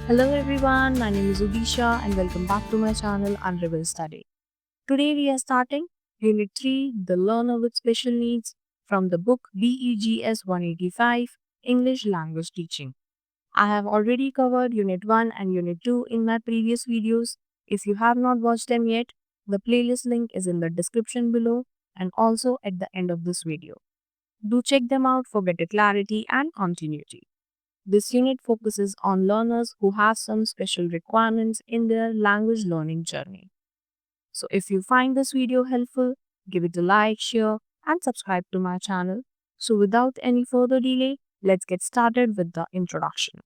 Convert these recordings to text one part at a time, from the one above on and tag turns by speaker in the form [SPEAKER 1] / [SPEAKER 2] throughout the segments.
[SPEAKER 1] Hello everyone, my name is Udisha and welcome back to my channel Unreal Study. Today we are starting Unit 3, The Learner with Special Needs from the book BEGS 185, English Language Teaching. I have already covered Unit 1 and Unit 2 in my previous videos. If you have not watched them yet, the playlist link is in the description below and also at the end of this video. Do check them out for better clarity and continuity. This unit focuses on learners who have some special requirements in their language learning journey. So if you find this video helpful, give it a like, share and subscribe to my channel. So without any further delay, let's get started with the introduction.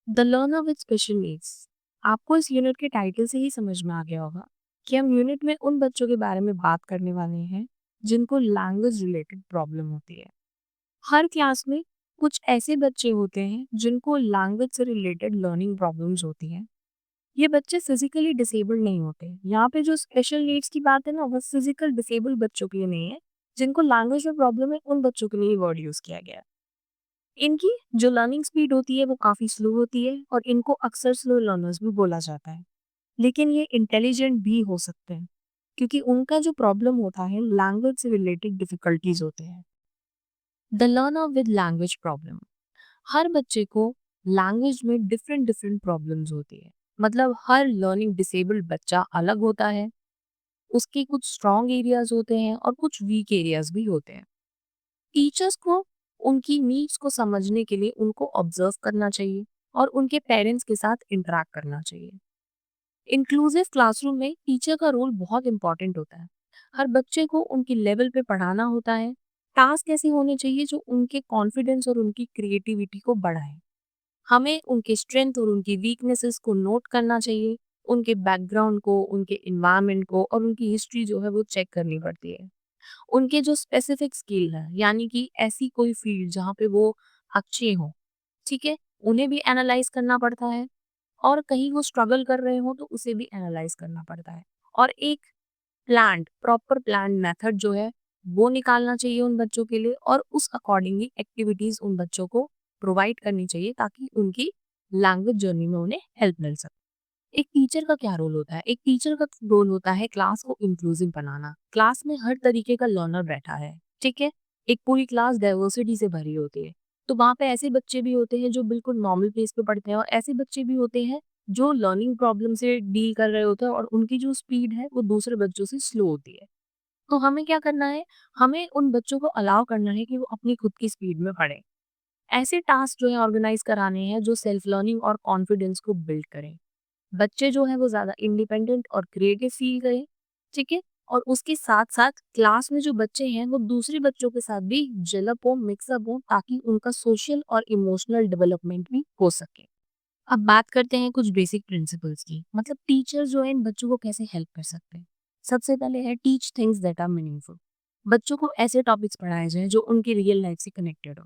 [SPEAKER 1] The learner with special needs. आपको इस unit के title से ही समझ में आ गया होगा कि हम यूनिट में उन बच्चों के बारे में बात करने वाले हैं जिनको लैंग्वेज रिलेटेड प्रॉब्लम होती है। हर क्लास में कुछ ऐसे बच्चे होते हैं जिनको लैंग्वेज से रिलेटेड लर्निंग प्रॉब्लम्स होती हैं। ये बच्चे फिजिकली डिसेबल्ड नहीं होते। यहाँ पे जो स्पेशल नीड्स की बात है ना, वो फिजिकल डिसेबल्ड बच्चों के लिए नहीं है। जिनको लैंग्वेज में प्रॉब्लम है उन बच्चों के लिए वर्ड यूज किया गया है। इनकी जो लर्निंग स्पीड होती है वो काफी स्लो होती है और इनको अक्सर स्लो लर्नर्स भी बोला जाता है। लेकिन ये इंटेलिजेंट भी हो सकते हैं क्योंकि उनका जो प्रॉब्लम होता है लैंग्वेज से रिलेटेड डिफिकल्टीज होते हैं। The learner with language problem. हर बच्चे को लैंग्वेज में डिफरेंट डिफरेंट प्रॉब्लम्स होती है। मतलब हर लर्निंग डिसेबल्ड बच्चा अलग होता है। उसके कुछ स्ट्रॉन्ग एरियाज होते हैं और कुछ वीक एरियाज भी होते हैं। टीचर्स को उनकी नीड्स को समझने के लिए उनको ऑब्जर्व करना चाहिए और उनके पेरेंट्स के साथ इंटरेक्ट करना चाहिए। इंक्लूसिव क्लासरूम में टीचर का रोल बहुत इंपॉर्टेंट होता है। हर बच्चे को उनके लेवल पे पढ़ाना होता है। टास्क ऐसे होने चाहिए जो उनके कॉन्फिडेंस और उनकी क्रिएटिविटी को बढ़ाए। हमें उनके स्ट्रेंथ और उनकी वीकनेसेस को नोट करना चाहिए। उनके बैकग्राउंड को, उनके एनवायरनमेंट को और उनकी हिस्ट्री जो है वो चेक करनी पड़ती है। उनके जो स्पेसिफिक स्किल है, यानी कि ऐसी कोई फील्ड जहाँ पे वो अच्छे हों, ठीक है, उन्हें भी एनालाइज करना पड़ता है। और कहीं वो स्ट्रगल कर रहे हो तो उसे भी एनालाइज करना पड़ता है। और एक प्रॉपर प्लान मेथड जो है वो निकालना चाहिए उन बच्चों के लिए और उस अकॉर्डिंगली एक्टिविटीज उन बच्चों को प्रोवाइड करनी चाहिए ताकि उनकी लैंग्वेज जर्नी में उन्हें हेल्प मिल सके। एक टीचर का क्या रोल होता है? एक टीचर का रोल होता है क्लास को इंक्लूसिव बनाना। क्लास में हर तरीके का लर्नर बैठा है, ठीक है। एक पूरी क्लास डाइवर्सिटी से भरी होती है। तो वहाँ पे ऐसे बच्चे भी होते हैं जो बिल्कुल नॉर्मल पेस पे पढ़ते हैं और ऐसे बच्चे भी होते हैं जो लर्निंग प्रॉब्लम से डील कर रहे होते हैं और उनकी जो स्पीड है वो दूसरे बच्चों से स्लो होती है। तो हमें क्या करना है? हमें उन बच्चों को अलाउ करना है कि वो अपनी खुद की स्पीड में पढ़ें। ऐसे टास्क जो है ऑर्गेनाइज कराने हैं जो सेल्फ लर्निंग और कॉन्फिडेंस को बिल्ड करें। बच्चे जो है वो ज़्यादा इंडिपेंडेंट और क्रिएटिव फील करें, ठीक है। और उसके साथ-साथ क्लास में जो बच्चे हैं वो दूसरे बच्चों के साथ भी जेलअप हो, मिक्सअप हो ताकि उनका सोशल और इमोशनल डेवलपमेंट भी हो सके। अब बात करते हैं कुछ बेसिक प्रिंसिपल्स की। मतलब टीचर जो है इन बच्चों को कैसे हेल्प कर सकते हैं। सबसे पहले है teach things that are meaningful. बच्चों को ऐसे टॉपिक्स पढ़ाए जाएँ जो उनकी रियल लाइफ से कनेक्टेड हो,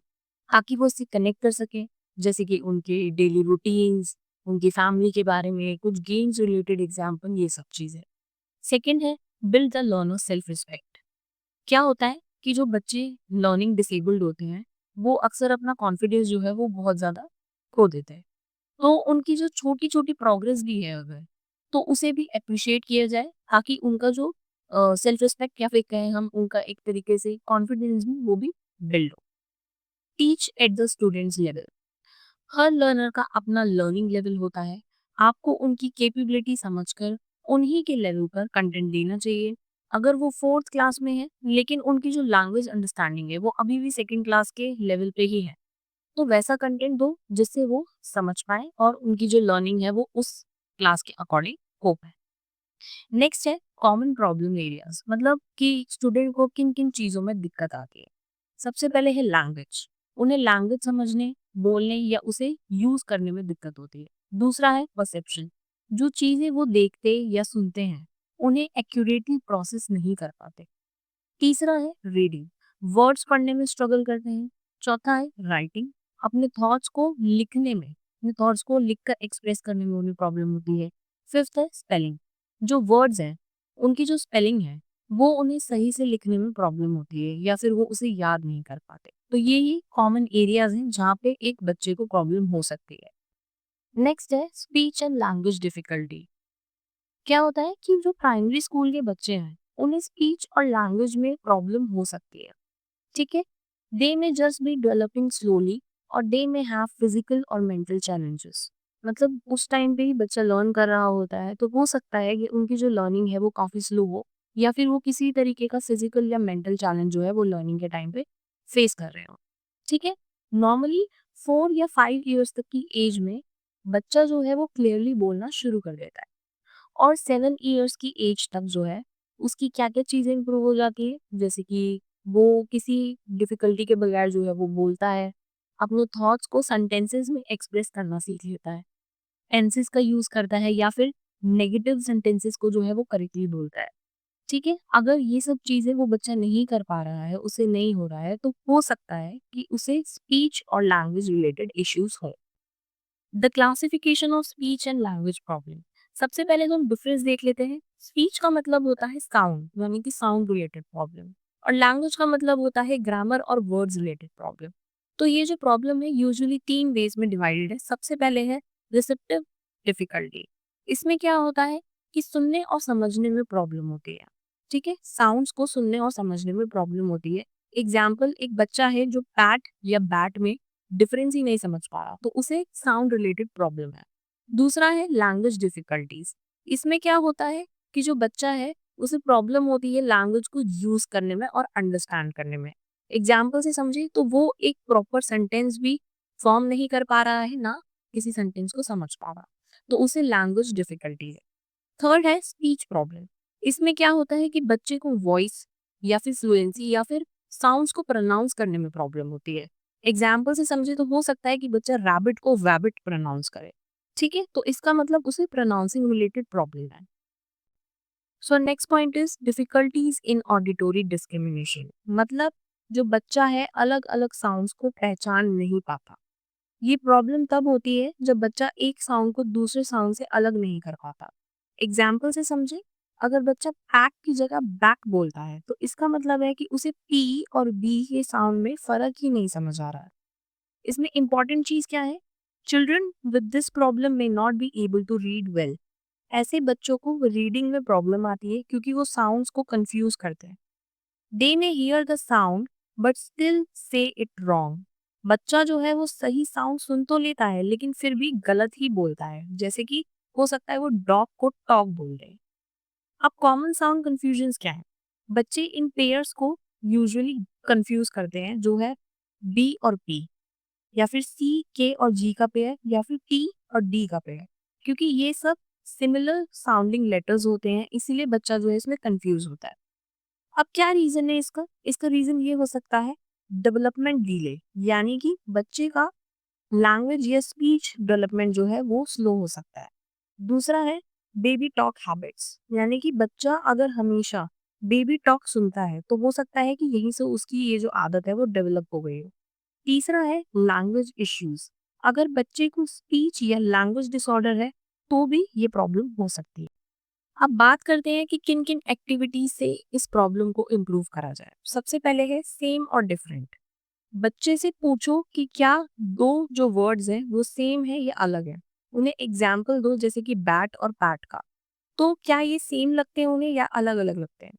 [SPEAKER 1] ताकि वो उससे कनेक्ट कर सकें। जैसे कि उनके डेली रूटीन्स, उनकी फैमिली के बारे में, कुछ गेम्स रिलेटेड एग्जाम्पल, ये सब चीज़ें। सेकंड है build the learner self respect. क्या होता है कि जो बच्चे लर्निंग डिसेबल्ड होते हैं, वो अक्सर अपना कॉन्फिडेंस जो है वो बहुत ज़्यादा खो देते हैं। तो उनकी जो छोटी-छोटी प्रोग्रेस भी है अगर, तो उसे भी एप्रिशिएट किया जाए ताकि उनका जो सेल्फ रिस्पेक्ट या फिर कहें हम उनका एक तरीके से कॉन्फिडेंस भी वो भी बिल्ड हो। Teach at the students level. Her learner का अपना लर्निंग लेवल होता है। आपको उनकी कैपेबिलिटी समझकर उन्हीं के लेवल पर कंटेंट देना चाहिए। अगर वो फोर्थ क्लास में है लेकिन उनकी जो लैंग्वेज अंडरस्टैंडिंग है वो अभी भी सेकंड क्लास के लेवल पे ही है, तो वैसा कंटेंट दो जिससे वो समझ पाए और उनकी जो लर्निंग है वो उस क्लास के अकॉर्डिंग हो पाए। नेक्स्ट है कॉमन प्रॉब्लम एरियाज। मतलब कि स्टूडेंट को किन किन चीज़ों में दिक्कत आती है। सबसे पहले है लैंग्वेज। उन्हें लैंग्वेज समझने, बोलने या उसे यूज करने में दिक्कत होती है। दूसरा है परसेप्शन। जो चीज़ें वो देखते या सुनते हैं उन्हें एक्यूरेटली प्रोसेस नहीं कर पाते। तीसरा है रीडिंग। वर्ड्स पढ़ने में स्ट्रगल करते हैं। चौथा है राइटिंग। अपने थॉट्स को लिखने में, अपने थॉट्स को लिखकर एक्सप्रेस करने में उन्हें प्रॉब्लम होती है। फिफ्थ है स्पेलिंग। जो वर्ड्स हैं उनकी जो स्पेलिंग है वो उन्हें सही से लिखने में प्रॉब्लम होती है या फिर वो उसे याद नहीं कर पाते। तो ये ही कॉमन एरियाज हैं जहाँ पे एक बच्चे को प्रॉब्लम हो सकती है। नेक्स्ट है स्पीच एंड लैंग्वेज डिफिकल्टी। क्या होता है कि जो प्राइमरी स्कूल के बच्चे हैं उन्हें स्पीच और लैंग्वेज में प्रॉब्लम हो सकती है, ठीक है। दे में जस्ट बी डेवलपिंग स्लोली और दे में हैव फिजिकल और मेंटल चैलेंजेस। मतलब उस टाइम पे ही बच्चा लर्न कर रहा होता है तो हो सकता है कि उनकी जो लर्निंग है वो काफ़ी स्लो हो, या फिर वो किसी तरीके का फिजिकल या मेंटल चैलेंज जो है वो लर्निंग के टाइम पे फेस कर रहे हो, ठीक है। नॉर्मली 4 या 5 ईयर्स तक की एज में बच्चा जो है वो क्लियरली बोलना शुरू कर देता है, और 7 ईयर्स की एज तक जो है उसकी क्या क्या चीज़ें इंप्रूव हो जाती है, जैसे कि वो किसी डिफिकल्टी के बगैर जो है वो बोलता है, अपने थॉट्स को सेंटेंसेस में एक्सप्रेस करना सीख लेता है, टेंसेस का यूज करता है, या फिर नेगेटिव सेंटेंसेस को जो है वो करेक्टली बोलता है, ठीक है। अगर ये सब चीजें वो बच्चा नहीं कर पा रहा है, उसे नहीं हो रहा है, तो हो सकता है कि उसे स्पीच और लैंग्वेज रिलेटेड इश्यूज हो। The classification of speech and language problem. सबसे पहले तो हम डिफरेंस देख लेते हैं। स्पीच का मतलब होता है साउंड, यानी कि साउंड रिलेटेड प्रॉब्लम, और लैंग्वेज का मतलब होता है ग्रामर और वर्ड्स रिलेटेड प्रॉब्लम। तो ये जो प्रॉब्लम है यूजुअली 3 वेज में डिवाइडेड है। सबसे पहले है रिसेप्टिव डिफिकल्टी। इसमें क्या होता है कि सुनने और समझने में प्रॉब्लम होती है, ठीक है। साउंड्स को सुनने और समझने में प्रॉब्लम होती है। एग्जाम्पल, एक बच्चा है जो पैट या बैट में डिफरेंस ही नहीं समझ पा रहा, तो उसे साउंड रिलेटेड प्रॉब्लम है। दूसरा है लैंग्वेज डिफिकल्टीज। इसमें क्या होता है कि जो बच्चा है उसे प्रॉब्लम होती है लैंग्वेज को यूज करने में और अंडरस्टैंड करने में। एग्जाम्पल से समझे तो वो एक प्रॉपर सेंटेंस भी फॉर्म नहीं कर पा रहा है, ना किसी सेंटेंस को समझ पा रहा, तो उसे लैंग्वेज डिफिकल्टी है। थर्ड है स्पीच प्रॉब्लम। इसमें क्या होता है कि बच्चे को वॉइस या फिर फ्लुएंसी या फिर साउंड्स को प्रोनाउंस करने में प्रॉब्लम होती है। एग्जाम्पल से समझे तो हो सकता है कि बच्चा रैबिट को वैबिट प्रोनाउंस करे, ठीक है। तो इसका मतलब उसे प्रोनाउंसिंग रिलेटेड प्रॉब्लम है। So next point is difficulties in auditory discrimination. मतलब जो बच्चा है अलग अलग साउंड्स को पहचान नहीं पाता। ये प्रॉब्लम तब होती है जब बच्चा एक साउंड को दूसरे साउंड से अलग नहीं कर पाता। एग्जाम्पल से समझे, अगर बच्चा पैक की जगह बैक बोलता है तो इसका मतलब है कि उसे पी और बी के साउंड में फर्क ही नहीं समझ आ रहा है। इसमें इंपॉर्टेंट चीज क्या है, children with this problem may not be able to read well. ऐसे बच्चों को रीडिंग में प्रॉब्लम आती है क्योंकि वो साउंड्स को कंफ्यूज करते हैं। They may hear the sound but still say it wrong. बच्चा जो है वो सही साउंड सुन तो लेता है लेकिन फिर भी गलत ही बोलता है, जैसे कि हो सकता है वो डॉग को टॉक बोल रहे। अब कॉमन साउंड कंफ्यूजन्स क्या है, बच्चे इन पेयर्स को यूजुअली कंफ्यूज करते हैं, जो है बी और पी, या फिर सी के और जी का पेयर, या फिर टी और डी का पेयर, क्योंकि ये सब सिमिलर साउंडिंग लेटर्स होते हैं, इसीलिए बच्चा जो है इसमें कंफ्यूज होता है। अब क्या रीजन है इसका, इसका रीजन ये हो सकता है डेवलपमेंट डिले, यानी कि बच्चे का लैंग्वेज या स्पीच डेवलपमेंट जो है वो स्लो हो सकता है। दूसरा है बेबी टॉक हैबिट्स, यानी कि बच्चा अगर हमेशा बेबी टॉक सुनता है तो हो सकता है कि यहीं से उसकी ये जो आदत है वो डेवलप हो गई हो। तीसरा है लैंग्वेज इश्यूज। अगर बच्चे को स्पीच या लैंग्वेज डिसऑर्डर है तो भी ये प्रॉब्लम हो सकती है। अब बात करते हैं कि किन किन एक्टिविटीज से इस प्रॉब्लम को इम्प्रूव करा जाए। सबसे पहले है सेम और डिफरेंट। बच्चे से पूछो कि क्या दो जो वर्ड्स हैं वो सेम है या अलग है। उन्हें एग्जाम्पल दो, जैसे कि बैट और पैट का, तो क्या ये सेम लगते हैं उन्हें या अलग अलग लगते हैं।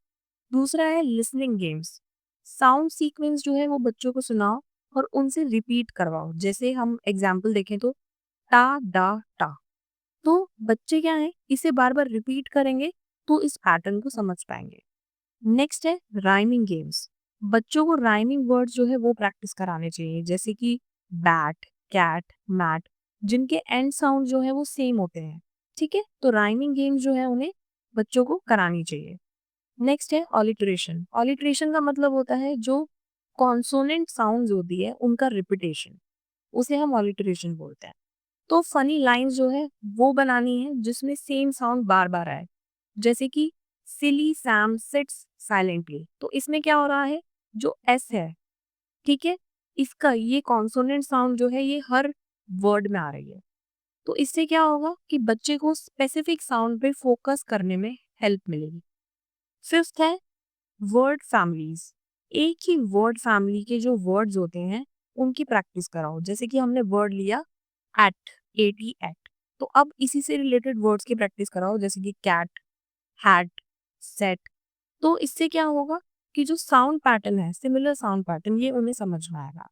[SPEAKER 1] दूसरा है लिसनिंग गेम्स। साउंड सीक्वेंस जो है वो बच्चों को सुनाओ और उनसे रिपीट करवाओ। जैसे हम एग्जाम्पल देखें तो टा डा टा, तो बच्चे क्या है इसे बार बार रिपीट करेंगे तो इस पैटर्न को समझ पाएंगे। नेक्स्ट है राइमिंग गेम्स। बच्चों को राइमिंग वर्ड्स जो है वो प्रैक्टिस कराने चाहिए, जैसे कि बैट, कैट, मैट, जिनके एंड साउंड जो है वो सेम होते हैं, ठीक है। तो राइमिंग गेम्स जो है उन्हें बच्चों को करानी चाहिए। नेक्स्ट है ऑलिट्रेशन। ऑलिट्रेशन का मतलब होता है जो कॉन्सोनेंट साउंड्स होती है उनका रिपीटेशन, उसे हम ऑलिट्रेशन बोलते हैं। तो फनी लाइंस जो है वो बनानी है जिसमें सेम साउंड बार बार आए, जैसे कि सिली सैम सिट्स साइलेंटली, तो इसमें क्या हो रहा है, जो एस है, ठीक है, इसका ये कॉन्सोनेंट साउंड जो है ये हर वर्ड में आ रही है। तो इससे क्या होगा कि बच्चे को स्पेसिफिक साउंड पे फोकस करने में हेल्प मिलेगी। फिफ्थ है वर्ड फैमिलीज। एक ही वर्ड फैमिली के जो वर्ड्स होते हैं उनकी प्रैक्टिस कराओ। जैसे कि हमने वर्ड लिया एट, AT एक्ट। तो अब इसी से रिलेटेड वर्ड्स की प्रैक्टिस कराओ, जैसे कि कैट, हैट, सेट। तो इससे क्या होगा कि जो साउंड पैटर्न है, सिमिलर साउंड पैटर्न, ये उन्हें समझ में आएगा।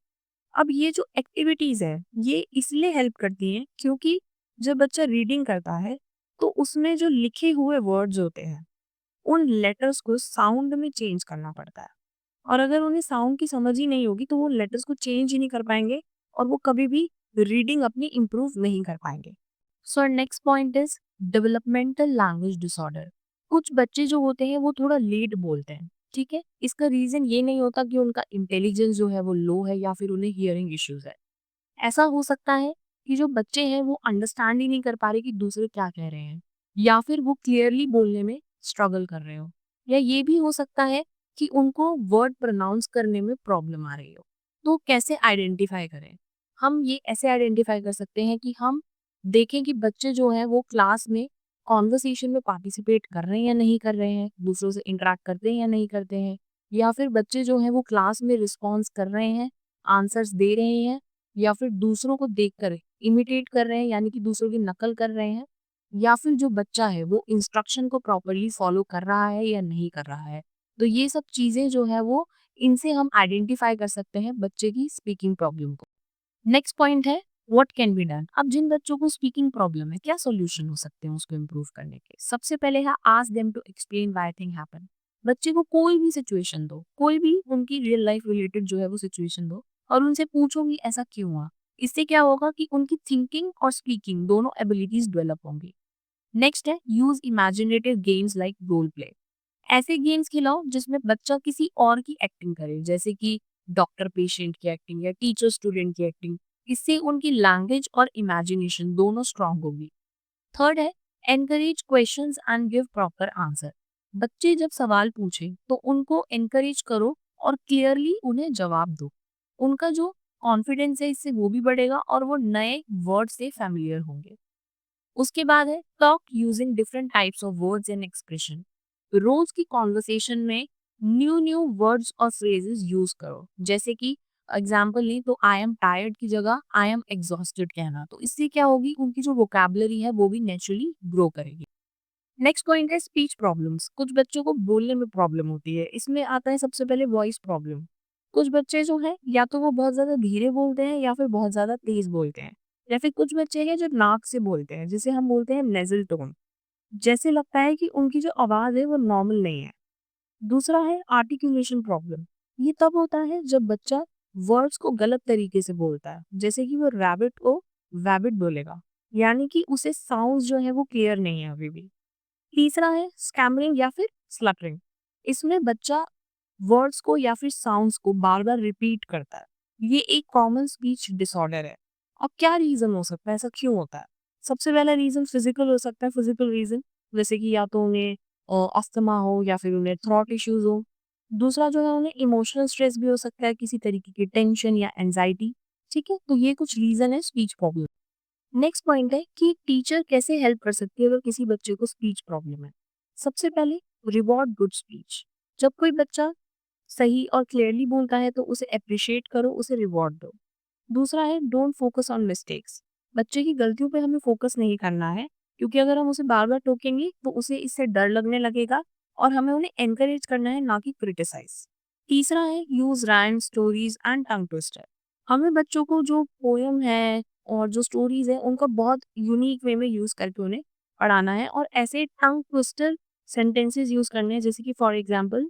[SPEAKER 1] अब ये जो एक्टिविटीज है, ये इसलिए हेल्प करती हैं क्योंकि जब बच्चा रीडिंग करता है तो उसमें जो लिखे हुए वर्ड्स होते हैं, उन लेटर्स को साउंड में चेंज करना पड़ता है। और अगर उन्हें साउंड की समझ ही नहीं होगी तो वो लेटर्स को चेंज ही नहीं कर पाएंगे और वो कभी भी रीडिंग अपनी इम्प्रूव नहीं कर पाएंगे। So next point is developmental language disorder. कुछ बच्चे जो होते हैं वो थोड़ा लेट बोलते हैं, ठीक है। इसका रीजन ये नहीं होता कि उनका इंटेलिजेंस जो है वो लो है या फिर उन्हें हियरिंग इश्यूज है। ऐसा हो सकता है कि जो बच्चे हैं वो अंडरस्टैंड ही नहीं कर पा रहे कि दूसरे क्या कह रहे हैं, या फिर वो क्लियरली बोलने में स्ट्रगल कर रहे हो, या ये भी हो सकता है कि उनको वर्ड प्रोनाउंस करने में प्रॉब्लम आ रही हो। तो कैसे आइडेंटिफाई करें? हम ये ऐसे आइडेंटिफाई कर सकते हैं कि हम देखें कि बच्चे जो हैं वो क्लास में कॉन्वर्सेशन में पार्टिसिपेट कर रहे हैं या नहीं कर रहे हैं, दूसरों से इंटरेक्ट करते हैं या नहीं करते हैं, या फिर बच्चे जो हैं वो क्लास में रिस्पॉन्स कर रहे हैं, आंसर्स दे रहे हैं, या फिर दूसरों को देखकर इमिटेट कर रहे हैं यानी कि दूसरों की नकल कर रहे हैं, या फिर जो बच्चा है वो इंस्ट्रक्शन को प्रॉपरली फॉलो कर रहा है या नहीं कर रहा है। तो ये सब चीजें जो है वो, इनसे हम आइडेंटिफाई कर सकते हैं बच्चे की स्पीकिंग प्रॉब्लम को। नेक्स्ट पॉइंट है व्हाट कैन बी डन। अब जिन बच्चों को स्पीकिंग प्रॉब्लम है, क्या सॉल्यूशन हो सकते हैं उसको इम्प्रूव करने के? सबसे पहले है ask them to explain why thing happen. बच्चे को कोई भी सिचुएशन दो, कोई भी उनकी रियल लाइफ रिलेटेड जो है वो सिचुएशन दो, और उनसे पूछो कि ऐसा क्यों हुआ। इससे क्या होगा कि उनकी थिंकिंग और स्पीकिंग दोनों एबिलिटीज डेवलप होंगी। नेक्स्ट है use imaginative games like role play. ऐसे गेम्स खिलाओ जिसमें बच्चा किसी और की एक्टिंग करे, जैसे कि डॉक्टर पेशेंट की एक्टिंग या टीचर स्टूडेंट की एक्टिंग। इससे उनकी लैंग्वेज और इमेजिनेशन दोनों स्ट्रांग होगी। थर्ड है encourage questions and give proper answer. बच्चे जब सवाल पूछे तो उनको एनकरेज करो और क्लियरली उन्हें जवाब दो। उनका जो कॉन्फिडेंस है इससे वो भी बढ़ेगा और वो नए वर्ड से फैमिलियर होंगे। उसके बाद है talk using different types of words and expression. रोज की कॉन्वर्सेशन में न्यू न्यू वर्ड्स और फ्रेजेस यूज करो, जैसे कि एग्जाम्पल ली तो आई एम टायर्ड की जगह आई एम एग्जॉस्टेड कहना। तो इससे क्या होगी, उनकी जो वोकैबुलरी है वो भी नेचुरली ग्रो करेगी। नेक्स्ट पॉइंट है स्पीच प्रॉब्लम्स। कुछ बच्चों को बोलने में प्रॉब्लम होती है, इसमें आता है सबसे पहले वॉइस प्रॉब्लम। कुछ बच्चे जो हैं या तो वो बहुत ज्यादा धीरे बोलते हैं या फिर बहुत ज्यादा तेज बोलते हैं, या फिर कुछ बच्चे हैं जो नाक से बोलते हैं, जिसे हम बोलते हैं नेजल टोन। जैसे लगता है कि उनकी जो आवाज है वो नॉर्मल नहीं है। दूसरा है आर्टिकुलेशन प्रॉब्लम। ये तब होता है जब बच्चा वर्ड्स को गलत तरीके से बोलता है, जैसे कि वो रैबिट को वैबिट बोलेगा, यानी कि उसे साउंड जो है वो क्लियर नहीं है अभी भी। तीसरा है स्कैमरिंग या फिर स्लटरिंग। इसमें बच्चा वर्ड्स को या फिर साउंड्स को बार बार रिपीट करता है। ये एक कॉमन स्पीच डिसऑर्डर है। अब क्या रीजन हो सकता है, ऐसा क्यों होता है? सबसे पहला रीजन फिजिकल हो सकता है, फिजिकल रीजन, जैसे कि या तो उन्हें अस्थमा हो या फिर उन्हें थ्रॉट इश्यूज हो। दूसरा जो है उन्हें इमोशनल स्ट्रेस भी हो सकता है, किसी तरीके की टेंशन या एंजाइटी। ठीक है, तो ये कुछ रीजन है स्पीच प्रॉब्लम। नेक्स्ट पॉइंट है कि टीचर कैसे हेल्प कर सकती है अगर किसी बच्चे को स्पीच प्रॉब्लम है। सबसे पहले रिवॉर्ड गुड स्पीच। जब कोई बच्चा सही और क्लियरली बोलता है तो उसे अप्रिशिएट करो, उसे रिवॉर्ड दो। दूसरा है डोंट फोकस ऑन मिस्टेक्स। बच्चे की गलतियों पे हमें फोकस नहीं करना है, क्योंकि अगर हम उसे बार बार टोकेंगे तो उसे इससे डर लगने लगेगा, और हमें उन्हें एनकरेज करना है, ना कि क्रिटिसाइज। तीसरा है use rhyme stories and tongue twister. हमें बच्चों को जो पोयम है और जो स्टोरीज है उनका बहुत यूनिक वे में यूज करके उन्हें पढ़ाना है, और ऐसे टंग ट्विस्टर सेंटेंसेस यूज करने हैं, जैसे कि for example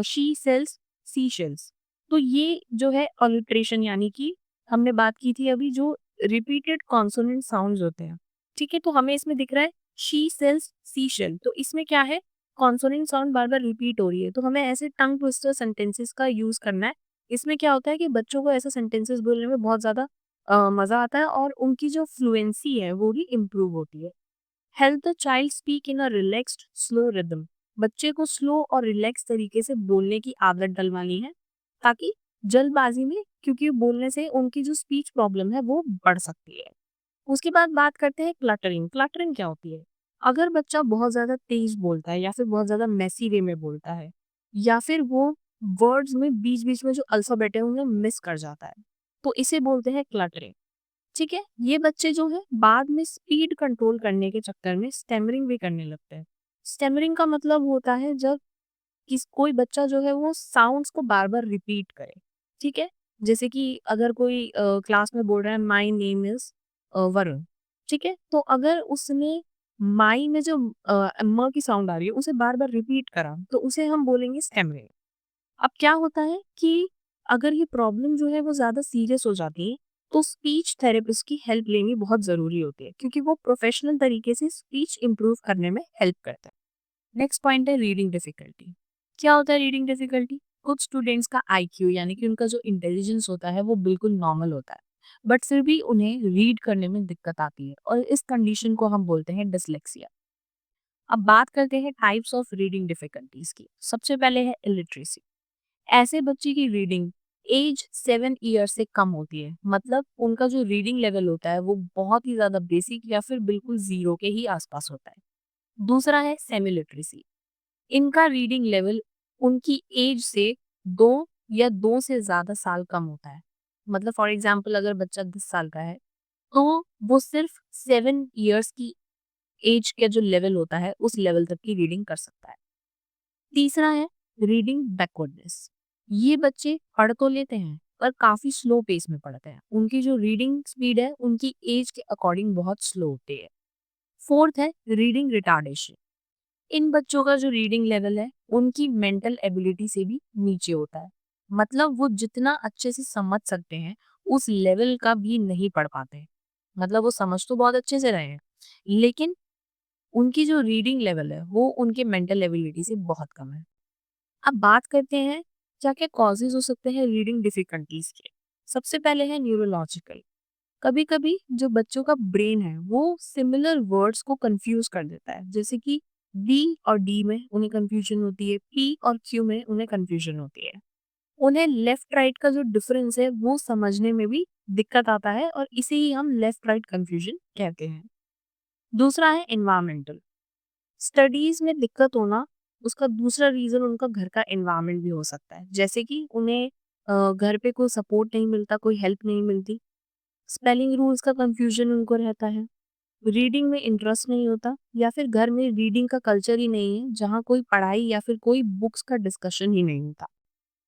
[SPEAKER 1] she sales sea shells. तो ये जो है अलिट्रेशन, यानी कि हमने बात की थी अभी, जो रिपीटेड कॉन्सोनेंट साउंड्स होते हैं। ठीक है, तो हमें इसमें दिख रहा है शी सेल्स सी शेल, तो इसमें क्या है, कॉन्सोनेंट साउंड बार बार रिपीट हो रही है, तो हमें ऐसे टंग ट्विस्टर सेंटेंसेस का यूज करना है। इसमें क्या होता है कि बच्चों को ऐसे सेंटेंसेस बोलने में बहुत ज्यादा मजा आता है और उनकी जो फ्लुएंसी है वो भी इम्प्रूव होती है। Help the child speak in a relaxed slow rhythm. बच्चे को स्लो और रिलैक्स तरीके से बोलने की आदत डलवानी है, ताकि जल्दबाजी में, क्योंकि बोलने से उनकी जो स्पीच प्रॉब्लम है वो बढ़ सकती है। उसके बाद बात करते हैं क्लटरिंग। क्लटरिंग क्या होती है? अगर बच्चा बहुत ज्यादा तेज बोलता है या फिर बहुत ज्यादा मेसी वे में बोलता है, या फिर वो वर्ड्स में बीच बीच में जो अल्फाबेट है उन्हें मिस कर जाता है, तो इसे बोलते हैं क्लटरिंग। ठीक है, ये बच्चे जो है बाद में स्पीड कंट्रोल करने के चक्कर में स्टेमरिंग भी करने लगते हैं। स्टेमरिंग का मतलब होता है जब कोई बच्चा जो है वो साउंड्स को बार बार रिपीट करे। ठीक है, जैसे कि अगर कोई क्लास में बोल रहा है माई नेम इज वरुण। ठीक है, तो अगर उसने माई में जो म की साउंड आ रही है उसे बार बार रिपीट करा तो उसे हम बोलेंगे स्टेमरिंग। अब क्या होता है कि अगर ये प्रॉब्लम जो है वो ज़्यादा सीरियस हो जाती है, तो स्पीच थेरेपिस्ट की हेल्प लेनी बहुत ज़रूरी होती है क्योंकि वो प्रोफेशनल तरीके से स्पीच इम्प्रूव करने में हेल्प करता है। नेक्स्ट पॉइंट है रीडिंग डिफिकल्टी। क्या होता है रीडिंग डिफिकल्टी? कुछ स्टूडेंट्स का आईक्यू यानी कि उनका जो इंटेलिजेंस होता है वो बिल्कुल नॉर्मल होता है, बट फिर भी उन्हें रीड करने में दिक्कत आती है और इस कंडीशन को हम बोलते हैं डिसलेक्सिया। अब बात करते हैं टाइप्स ऑफ रीडिंग डिफिकल्टीज की। सबसे पहले है इलिटरेसी। ऐसे बच्चे की रीडिंग एज 7 ईयर से कम होती है, मतलब उनका जो रीडिंग लेवल होता है वो बहुत ही ज्यादा बेसिक या फिर बिल्कुल जीरो के ही आसपास होता है। दूसरा है सेमी लिटरेसी। इनका रीडिंग लेवल उनकी एज से 2 या 2 से ज्यादा साल कम होता है। मतलब फॉर एग्जाम्पल अगर बच्चा 10 साल का है तो वो सिर्फ 7 ईयर्स की एज का जो लेवल होता है उस लेवल तक की रीडिंग कर सकता है। तीसरा है रीडिंग बैकवर्डनेस। ये बच्चे पढ़ तो लेते हैं पर काफी स्लो पेस में पढ़ते हैं। उनकी जो रीडिंग स्पीड है उनकी एज के अकॉर्डिंग बहुत स्लो होती है। फोर्थ है रीडिंग रिटार्डेशन। इन बच्चों का जो रीडिंग लेवल है उनकी मेंटल एबिलिटी से भी नीचे होता है। मतलब वो जितना अच्छे से समझ सकते हैं उस लेवल का भी नहीं पढ़ पाते। मतलब वो समझ तो बहुत अच्छे से रहे हैं लेकिन उनकी जो रीडिंग लेवल है वो उनके मेंटल एबिलिटी से बहुत कम है। अब बात करते हैं क्या क्या कॉजेज हो सकते हैं रीडिंग डिफिकल्टीज के। सबसे पहले है न्यूरोलॉजिकल। कभी कभी जो बच्चों का ब्रेन है वो सिमिलर वर्ड्स को कंफ्यूज कर देता है, जैसे कि बी और डी में उन्हें कंफ्यूजन होती है, पी और क्यू में उन्हें कंफ्यूजन होती है। उन्हें लेफ्ट राइट का जो डिफरेंस है वो समझने में भी दिक्कत आता है और इसे ही हम लेफ्ट राइट कंफ्यूजन कहते हैं। दूसरा है एनवायरमेंटल। स्टडीज में दिक्कत होना उसका दूसरा रीजन उनका घर का एनवायरनमेंट भी हो सकता है, जैसे कि उन्हें घर पे कोई सपोर्ट नहीं मिलता, कोई हेल्प नहीं मिलती। स्पेलिंग रूल्स का कंफ्यूजन उनको रहता है, रीडिंग में इंटरेस्ट नहीं होता या फिर घर में रीडिंग का कल्चर ही नहीं है जहाँ कोई पढ़ाई या फिर कोई बुक्स का डिस्कशन ही नहीं होता।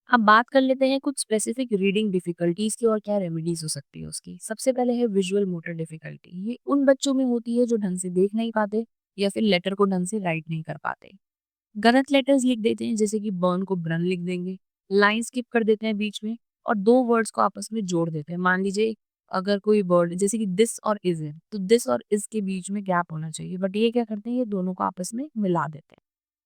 [SPEAKER 1] अब बात कर लेते हैं कुछ स्पेसिफिक रीडिंग डिफिकल्टीज की और क्या रेमेडीज हो सकती है उसकी। सबसे पहले है विजुअल मोटर डिफिकल्टी। ये उन बच्चों में होती है जो ढंग से देख नहीं पाते या फिर लेटर को ढंग से राइट नहीं कर पाते, गलत लेटर्स लिख देते हैं, जैसे कि बर्न को ब्रन लिख देंगे, लाइन स्किप कर देते हैं बीच में और दो वर्ड्स को आपस में जोड़ देते हैं। मान लीजिए अगर कोई वर्ड जैसे कि दिस और इज है तो दिस और इज के बीच में गैप होना चाहिए, बट ये क्या करते हैं ये दोनों को आपस में मिला देते हैं।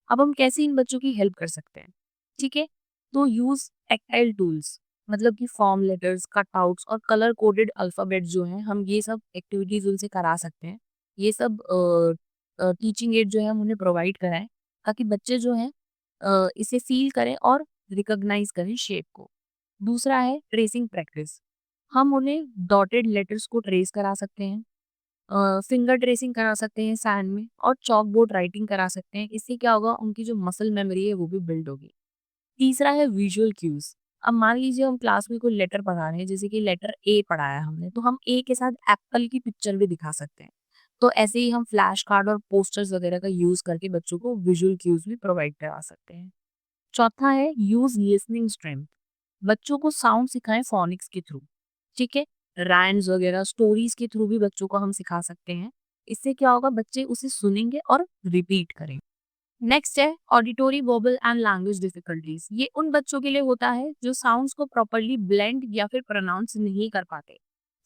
[SPEAKER 1] अब हम कैसे इन बच्चों की हेल्प कर सकते हैं? ठीक है, तो यूज टेक्टाइल टूल्स, मतलब कि फॉर्म लेटर्स, कटआउट्स और कलर कोडेड अल्फाबेट जो हैं हम ये सब एक्टिविटीज उनसे करा सकते हैं। ये सब टीचिंग एड जो है हम उन्हें प्रोवाइड कराएं ताकि बच्चे जो हैं इसे फील करें और रिकॉग्नाइज करें शेप को। दूसरा है ट्रेसिंग प्रैक्टिस। हम उन्हें डॉटेड लेटर्स को ट्रेस करा सकते हैं, फिंगर ट्रेसिंग करा सकते हैं सैंड में और चॉक बोर्ड राइटिंग करा सकते हैं। इससे क्या होगा उनकी जो मसल मेमोरी है वो भी बिल्ड होगी। तीसरा है विजुअल क्यूज। अब मान लीजिए हम क्लास में कोई लेटर पढ़ा रहे हैं, जैसे कि लेटर ए पढ़ाया हमने, तो हम ए के साथ एप्पल की पिक्चर भी दिखा सकते हैं। तो ऐसे ही हम फ्लैश कार्ड और पोस्टर्स वगैरह का यूज करके बच्चों को विजुअल क्यूज भी प्रोवाइड करा सकते हैं। चौथा है यूज लिसनिंग स्ट्रेंथ। बच्चों को साउंड सिखाएं फोनिक्स के थ्रू। ठीक है, राइम्स वगैरह स्टोरीज के थ्रू भी बच्चों को हम सिखा सकते हैं। इससे क्या होगा बच्चे उसे सुनेंगे और रिपीट करेंगे। नेक्स्ट है auditory verbal and language difficulties. ये उन बच्चों के लिए होता है जो साउंड्स को प्रॉपरली ब्लेंड या फिर प्रोनाउंस नहीं कर पाते।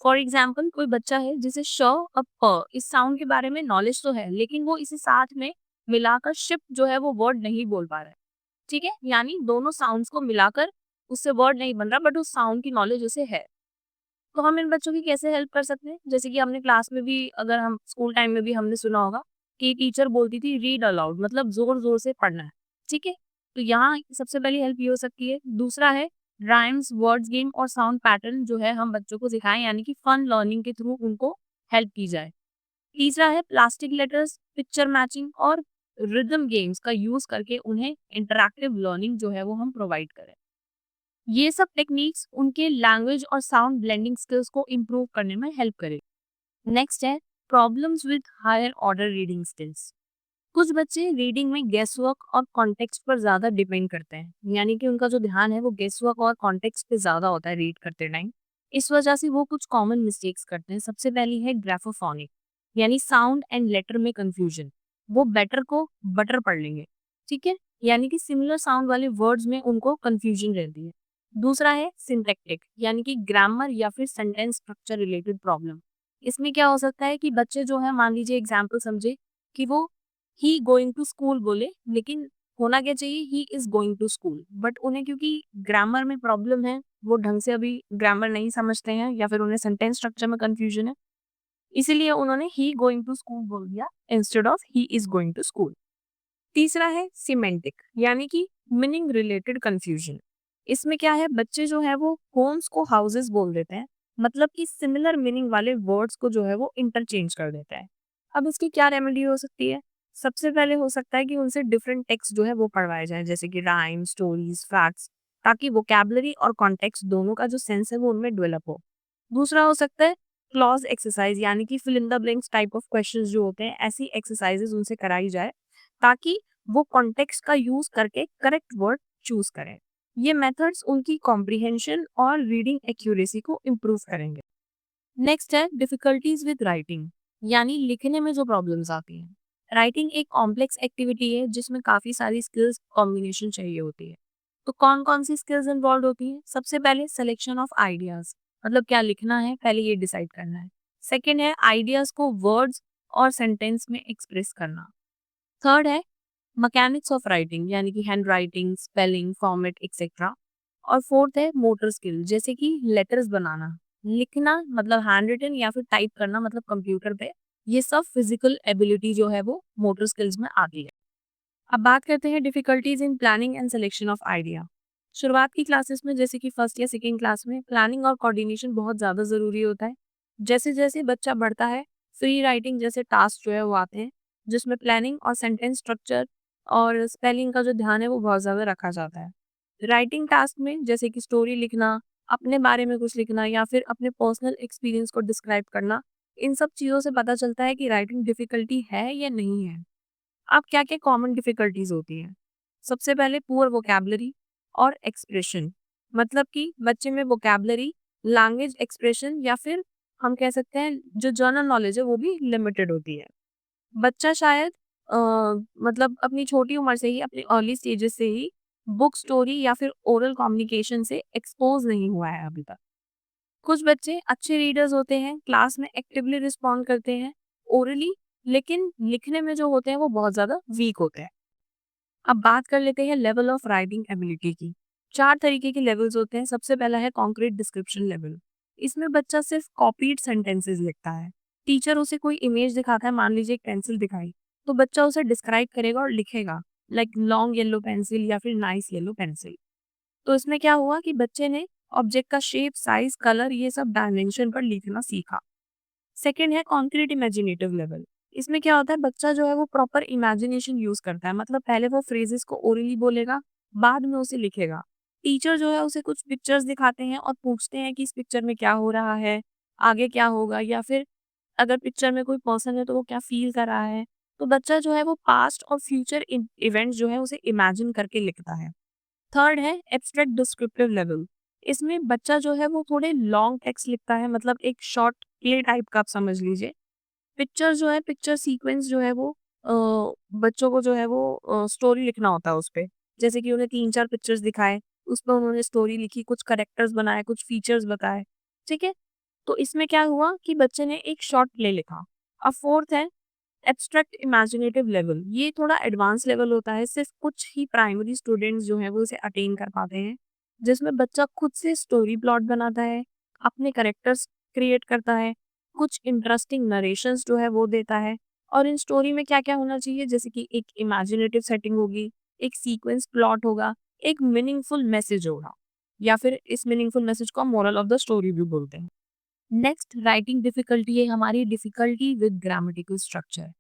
[SPEAKER 1] फॉर एग्जाम्पल कोई बच्चा है जिसे श और प इस साउंड के बारे में नॉलेज तो है लेकिन वो इसे साथ में मिलाकर शिप जो है वो वर्ड नहीं बोल पा रहा है। ठीक है, यानी दोनों साउंड्स को मिलाकर उससे वर्ड नहीं बन रहा बट उस साउंड की नॉलेज उसे है। तो हम इन बच्चों की कैसे हेल्प कर सकते हैं? जैसे कि हमने क्लास में भी अगर हम स्कूल टाइम में भी हमने सुना होगा कि टीचर बोलती थी रीड अलाउड, मतलब जोर जोर से पढ़ना है। ठीक है, तो यहाँ सबसे पहली हेल्प ये हो सकती है। दूसरा है राइम्स, वर्ड्स गेम और साउंड पैटर्न जो है हम बच्चों को सिखाएं, यानी कि फन लर्निंग के थ्रू उनको हेल्प की जाए। तीसरा है प्लास्टिक लेटर्स, पिक्चर मैचिंग और रिदम गेम्स का यूज करके उन्हें इंटरैक्टिव लर्निंग जो है वो हम प्रोवाइड करें। ये सब टेक्निक्स उनके लैंग्वेज और साउंड ब्लेंडिंग स्किल्स को इम्प्रूव करने में हेल्प करे। नेक्स्ट है problems with higher order reading skills. कुछ बच्चे रीडिंग में गेस वर्क और कॉन्टेक्स्ट पर ज्यादा डिपेंड करते हैं, यानी कि उनका जो ध्यान है वो गेस वर्क और कॉन्टेक्स्ट पे ज्यादा होता है रीड करते टाइम। इस वजह से वो कुछ कॉमन मिस्टेक्स करते हैं। सबसे पहली है ग्राफोफोनिक, यानी साउंड एंड लेटर में कंफ्यूजन। वो बेटर को बटर पढ़ लेंगे, ठीक है, यानी कि सिमिलर साउंड वाले वर्ड्स में उनको कंफ्यूजन रहती है। दूसरा है सिंटैक्टिक, यानी कि ग्रामर या फिर सेंटेंस स्ट्रक्चर रिलेटेड प्रॉब्लम। इसमें क्या हो सकता है कि बच्चे जो है, मान लीजिए एग्जाम्पल समझे कि वो ही गोइंग टू स्कूल बोले, लेकिन होना क्या चाहिए he is going to school, but उन्हें क्योंकि ग्रामर में प्रॉब्लम है, वो ढंग से अभी ग्रामर नहीं समझते हैं या फिर उन्हें सेंटेंस स्ट्रक्चर में कंफ्यूजन है, इसीलिए उन्होंने ही गोइंग टू स्कूल बोल दिया instead of he is going to school. तीसरा है सिमेंटिक, यानी कि मीनिंग रिलेटेड कंफ्यूजन। इसमें क्या है, बच्चे जो है वो होम्स को हाउसेस बोल देते हैं, मतलब कि सिमिलर मीनिंग वाले वर्ड्स को जो है वो इंटरचेंज कर देता है। अब इसकी क्या रेमेडी हो सकती है? सबसे पहले हो सकता है कि उनसे डिफरेंट टेक्स्ट जो है वो पढ़वाए जाए, जैसे कि राइम, स्टोरीज, फैक्ट्स, ताकि वोकैबुलरी और कॉन्टेक्स्ट दोनों का जो सेंस है वो उनमें डेवलप हो। दूसरा हो सकता है क्लॉज एक्सरसाइज, यानी कि fill in the blanks type of questions जो होते हैं, ऐसी एक्सरसाइजेज उनसे कराई जाए ताकि वो कॉन्टेक्स्ट का यूज करके करेक्ट वर्ड चूज करें। ये मेथड्स उनकी कॉम्प्रिहेंशन और रीडिंग एक्यूरेसी को इम्प्रूव करेंगे। नेक्स्ट है डिफिकल्टीज विद राइटिंग, यानी लिखने में जो प्रॉब्लम्स आती हैं। राइटिंग एक कॉम्प्लेक्स एक्टिविटी है जिसमें काफी सारी स्किल्स कॉम्बिनेशन चाहिए होती है। तो कौन कौन सी स्किल्स इन्वॉल्व होती हैं? सबसे पहले सिलेक्शन ऑफ आइडियाज, मतलब क्या लिखना है पहले ये डिसाइड करना है। सेकेंड है आइडियाज को वर्ड्स और सेंटेंस में एक्सप्रेस करना। थर्ड है मैकेनिक्स ऑफ राइटिंग, यानी कि hand writing, spelling, format etcetera. और फोर्थ है मोटर स्किल, जैसे कि लेटर्स बनाना, लिखना मतलब हैंड रिटन या फिर टाइप करना मतलब कंप्यूटर पे। ये सब फिजिकल एबिलिटी जो है वो मोटर स्किल्स में आती है। अब बात करते हैं difficulties in planning and selection of idea. शुरुआत की क्लासेस में, जैसे कि फर्स्ट या सेकेंड क्लास में, प्लानिंग और कोऑर्डिनेशन बहुत ज़्यादा ज़रूरी होता है। जैसे जैसे बच्चा बढ़ता है, फ्री राइटिंग जैसे टास्क जो है वो आते हैं, जिसमें प्लानिंग और सेंटेंस स्ट्रक्चर और स्पेलिंग का जो ध्यान है वो बहुत ज़्यादा रखा जाता है। राइटिंग टास्क में जैसे कि स्टोरी लिखना, अपने बारे में कुछ लिखना या फिर अपने पर्सनल एक्सपीरियंस को डिस्क्राइब करना, इन सब चीज़ों से पता चलता है कि राइटिंग डिफिकल्टी है या नहीं है। अब क्या-क्या कॉमन डिफिकल्टीज होती हैं? सबसे पहले पुअर वोकैब्युलरी और एक्सप्रेशन, मतलब कि बच्चे में वोकैब्युलरी, लैंग्वेज, एक्सप्रेशन या फिर हम कह सकते हैं जो जनरल नॉलेज है वो भी लिमिटेड होती है। बच्चा शायद अ, मतलब अपनी छोटी उम्र से ही, अपने अर्ली स्टेजेस से ही बुक, स्टोरी या फिर ओरल कम्युनिकेशन से एक्सपोज नहीं हुआ है अभी तक। कुछ बच्चे अच्छे रीडर्स होते हैं, क्लास में एक्टिवली रिस्पॉन्ड करते हैं ओरली, लेकिन लिखने में जो होते हैं वो बहुत ज़्यादा वीक होते हैं। अब बात कर लेते हैं लेवल ऑफ राइटिंग एबिलिटी की। 4 तरीके के लेवल्स होते हैं। सबसे पहला है कॉन्क्रीट डिस्क्रिप्शन लेवल। इसमें बच्चा सिर्फ कॉपीड सेंटेंसेस लिखता है। टीचर उसे कोई इमेज दिखाता है, मान लीजिए एक पेंसिल दिखाई, तो बच्चा उसे डिस्क्राइब करेगा और लिखेगा, लाइक लॉन्ग येलो पेंसिल या फिर नाइस येलो पेंसिल। तो इसमें क्या हुआ कि बच्चे ने ऑब्जेक्ट का शेप, साइज, कलर, ये सब डायमेंशन पर लिखना सीखा। सेकंड है कॉन्क्रीट इमेजिनेटिव लेवल। इसमें क्या होता है, बच्चा जो है वो प्रॉपर इमेजिनेशन यूज करता है, मतलब पहले वो फ्रेजेस को ओरली बोलेगा, बाद में उसे लिखेगा। टीचर जो है उसे कुछ पिक्चर्स दिखाते हैं और पूछते हैं कि इस पिक्चर में क्या हो रहा है, आगे क्या होगा, या फिर अगर पिक्चर में कोई पर्सन है तो वो क्या फील कर रहा है। तो बच्चा जो है वो पास्ट और फ्यूचर इवेंट्स जो है उसे इमेजिन करके लिखता है। थर्ड है एब्स्ट्रैक्ट डिस्क्रिप्टिव लेवल। इसमें बच्चा जो है वो थोड़े लॉन्ग टेक्स्ट लिखता है, मतलब एक शॉर्ट प्ले टाइप का आप समझ लीजिए। पिक्चर जो है, पिक्चर सीक्वेंस जो है वो अ, बच्चों को जो है वो स्टोरी लिखना होता है उस पे। जैसे कि उन्हें 3-4 पिक्चर्स दिखाए, उस पे उन्होंने स्टोरी लिखी, कुछ कैरेक्टर्स बनाए, कुछ फीचर्स बताए, ठीक है? तो इसमें क्या हुआ कि बच्चे ने एक शॉर्ट प्ले लिखा। अब फोर्थ है एब्स्ट्रैक्ट इमेजिनेटिव लेवल। ये थोड़ा एडवांस लेवल होता है, सिर्फ कुछ ही प्राइमरी स्टूडेंट्स जो हैं वो इसे अटेन कर पाते हैं, जिसमें बच्चा खुद से स्टोरी प्लॉट बनाता है, अपने कैरेक्टर्स क्रिएट करता है, कुछ इंटरेस्टिंग नरेशंस जो है वो देता है। और इन स्टोरी में क्या-क्या होना चाहिए, जैसे कि एक इमेजिनेटिव सेटिंग होगी, एक सीक्वेंस प्लॉट होगा, एक मीनिंगफुल मैसेज होगा, या फिर इस मीनिंगफुल मैसेज को मोरल ऑफ द स्टोरी भी बोलते हैं। नेक्स्ट राइटिंग डिफिकल्टी है हमारी डिफिकल्टी विद ग्रामेटिकल स्ट्रक्चर।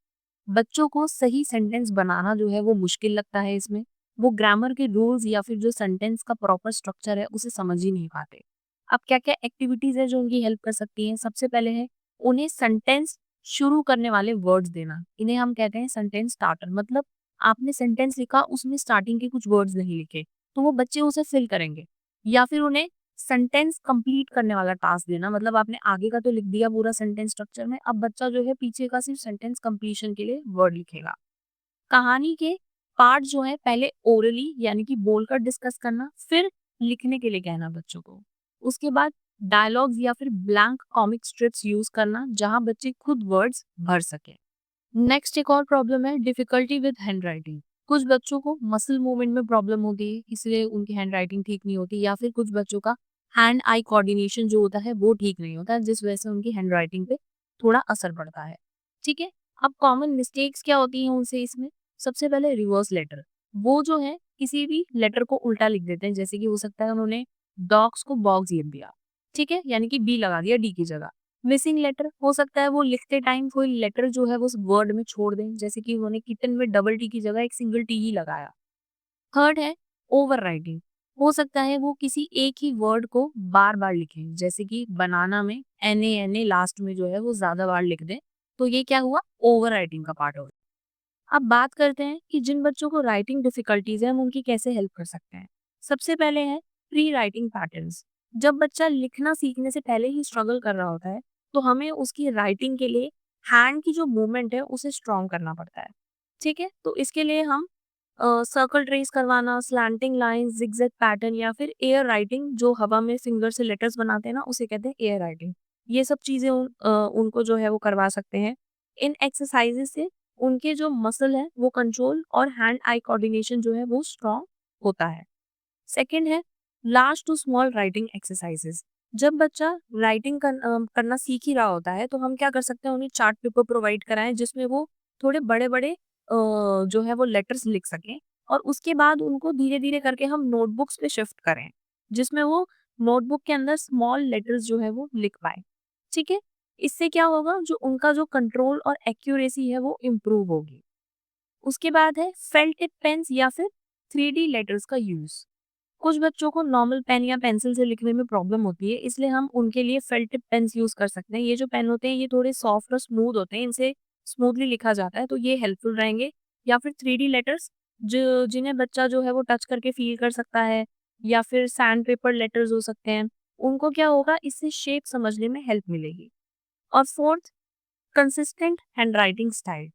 [SPEAKER 1] बच्चों को सही सेंटेंस बनाना जो है वो मुश्किल लगता है इसमें, वो ग्रामर के रूल्स या फिर जो सेंटेंस का प्रॉपर स्ट्रक्चर है उसे समझ ही नहीं पाते। अब क्या-क्या एक्टिविटीज़ है जो उनकी हेल्प कर सकती हैं? सबसे पहले है उन्हें सेंटेंस शुरू करने वाले वर्ड्स देना। इन्हें हम कहते हैं सेंटेंस स्टार्टर। मतलब आपने सेंटेंस लिखा, उसमें स्टार्टिंग के कुछ वर्ड्स नहीं लिखे, तो वो बच्चे उसे फिल करेंगे। या फिर उन्हें सेंटेंस कंप्लीट करने वाला टास्क देना। मतलब आपने आगे का तो लिख दिया पूरा सेंटेंस स्ट्रक्चर में, अब बच्चा जो है पीछे का सिर्फ सेंटेंस कंप्लीशन के लिए वर्ड लिखेगा। कहानी के पार्ट जो है पहले ओरली यानी कि बोलकर डिस्कस करना, फिर लिखने के लिए कहना बच्चों को। उसके बाद डायलॉग्स या फिर ब्लैंक कॉमिक स्ट्रिप्स यूज करना जहां बच्चे खुद वर्ड्स भर सके। नेक्स्ट एक और प्रॉब्लम है डिफिकल्टी विद हैंड राइटिंग। कुछ बच्चों को मसल मूवमेंट में प्रॉब्लम होती है, इसलिए उनकी हैंड राइटिंग ठीक नहीं होती, या फिर कुछ बच्चों का हैंड आई कोऑर्डिनेशन जो होता है वो ठीक नहीं होता, जिस वजह से उनकी हैंड राइटिंग पे थोड़ा असर पड़ता है। ठीक है। अब कॉमन मिस्टेक्स क्या होती हैं उनसे इसमें? सबसे पहले रिवर्स लेटर। वो जो है किसी भी लेटर को उल्टा लिख देते हैं, जैसे कि हो सकता है उन्होंने डॉग्स को बॉग्स लिख दिया, ठीक है, यानी कि बी लगा दिया डी की जगह। मिसिंग लेटर हो सकता है वो लिखते टाइम कोई लेटर जो है वो उस वर्ड में छोड़ दें, जैसे कि उन्होंने किटन में डबल टी की जगह एक सिंगल टी ही लगाया। थर्ड है ओवर राइटिंग। हो सकता है वो किसी एक ही वर्ड को बार बार लिखें, जैसे कि बनाना में एन ए लास्ट में जो है वो ज्यादा बार लिख दें, तो ये क्या हुआ? ओवर राइटिंग का पार्ट हो। अब बात करते हैं कि जिन बच्चों को राइटिंग डिफिकल्टीज है हम उनकी कैसे हेल्प कर सकते हैं। सबसे पहले है प्री राइटिंग पैटर्न्स। जब बच्चा लिखना सीखने से पहले ही स्ट्रगल कर रहा होता है, तो हमें उसकी राइटिंग के लिए हैंड की जो मूवमेंट है उसे स्ट्रॉन्ग करना पड़ता है। ठीक है, तो इसके लिए हम सर्कल ट्रेस करवाना, स्लैंटिंग लाइन, जिगजैग पैटर्न या फिर एयर राइटिंग, जो हवा में फिंगर से लेटर्स बनाते हैं ना उसे कहते हैं एयर राइटिंग। ये सब चीजें उनको जो है वो करवा सकते हैं। इन एक्सरसाइजेस से उनके जो मसल है वो कंट्रोल और हैंड आई कोऑर्डिनेशन जो है वो स्ट्रॉन्ग होता है। सेकंड है large to small writing exercises. जब बच्चा राइटिंग करना सीख ही रहा होता है, तो हम क्या कर सकते हैं, उन्हें चार्ट पेपर प्रोवाइड कराएं जिसमें वो थोड़े बड़े बड़े जो है वो लेटर्स लिख सकें, और उसके बाद उनको धीरे धीरे करके हम नोटबुक्स पे शिफ्ट करें, जिसमें वो नोटबुक के अंदर स्मॉल लेटर्स जो है वो लिख पाए। ठीक है। इससे क्या होगा, जो उनका जो कंट्रोल और एक्यूरेसी है वो इम्प्रूव होगी। उसके बाद है फेल्ट टिप पेन्स या फिर 3D लेटर्स का यूज। कुछ बच्चों को नॉर्मल पेन या पेंसिल से लिखने में प्रॉब्लम होती है, इसलिए हम उनके लिए फेल्ट टिप पेन्स यूज कर सकते हैं। ये जो पेन होते हैं ये थोड़े सॉफ्ट और स्मूथ होते हैं, इनसे स्मूथली लिखा जाता है, तो ये हेल्पफुल रहेंगे। या फिर 3D लेटर्स जो जिन्हें बच्चा जो है वो टच करके फील कर सकता है, या फिर सैंड पेपर लेटर्स हो सकते हैं। उनको क्या होगा, इससे शेप समझने में हेल्प मिलेगी। और फोर्थ, कंसिस्टेंट हैंडराइटिंग स्टाइल।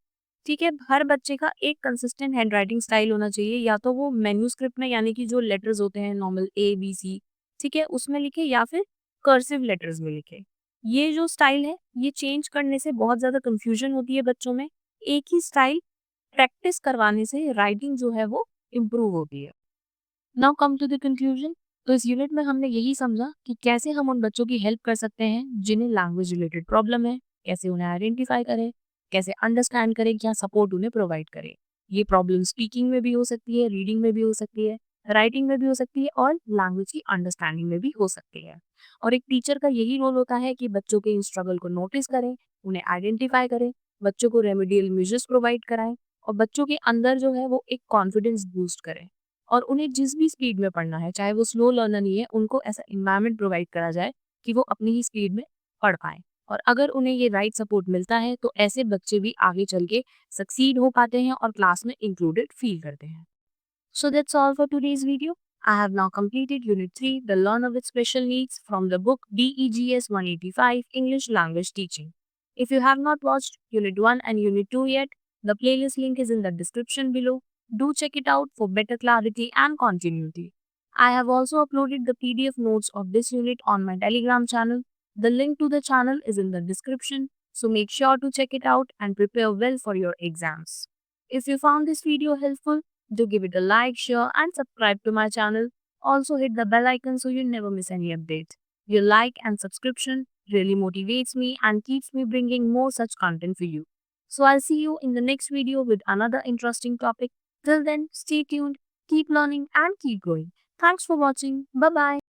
[SPEAKER 1] ठीक है, हर बच्चे का एक कंसिस्टेंट हैंडराइटिंग स्टाइल होना चाहिए, या तो वो मैन्यूस्क्रिप्ट में यानी कि जो लेटर्स होते हैं नॉर्मल ए बी सी, ठीक है, उसमें लिखे, या फिर कर्सिव लेटर्स में लिखे। ये जो स्टाइल है ये चेंज करने से बहुत ज्यादा कंफ्यूजन होती है बच्चों में। एक ही स्टाइल प्रैक्टिस करवाने से राइटिंग जो है वो इम्प्रूव होती है। Now come to the conclusion. तो इस यूनिट में हमने यही समझा कि कैसे हम उन बच्चों की हेल्प कर सकते हैं जिन्हें लैंग्वेज रिलेटेड प्रॉब्लम है, कैसे उन्हें आइडेंटिफाई करें, कैसे अंडरस्टैंड करें, क्या सपोर्ट उन्हें प्रोवाइड करें। ये प्रॉब्लम स्पीकिंग में भी हो सकती है, रीडिंग में भी हो सकती है, राइटिंग में भी हो सकती है, और लैंग्वेज की अंडरस्टैंडिंग में भी हो सकती है। और एक टीचर का यही रोल होता है कि बच्चों के इन स्ट्रगल को नोटिस करें, उन्हें आइडेंटिफाई करें, बच्चों को रेमेडियल मेजर्स प्रोवाइड कराएं, और बच्चों के अंदर जो है वो एक कॉन्फिडेंस बूस्ट करें। और उन्हें जिस भी स्पीड में पढ़ना है, चाहे वो स्लो लर्नर ही है, उनको ऐसा इन्वायरमेंट प्रोवाइड करा जाए कि वो अपनी ही स्पीड में पढ़ पाएं। और अगर उन्हें ये राइट सपोर्ट मिलता है तो ऐसे बच्चे भी आगे चल के सक्सीड हो पाते हैं और क्लास में इंक्लूडेड फील करते हैं। So that's all for today's video. I have now completed Unit 3, The Learner with Special Needs, from the book BEGS 185 English Language Teaching. If you have not watched Unit 1 and Unit 2 yet, the playlist link is in the description below. Do check it out for better clarity and continuity. I have also uploaded the PDF notes of this unit on my Telegram channel. The link to the channel is in the description, so make sure to check it out and prepare well for your exams. If you found this video helpful, do give it a like, share, and subscribe to my channel. Also hit the bell icon so you never miss any update. Your like and subscription really motivates me and keeps me bringing more such content for you. So I'll see you in the next video with another interesting topic. Till then, stay tuned, keep learning, and keep growing. Thanks for watching. Bye bye.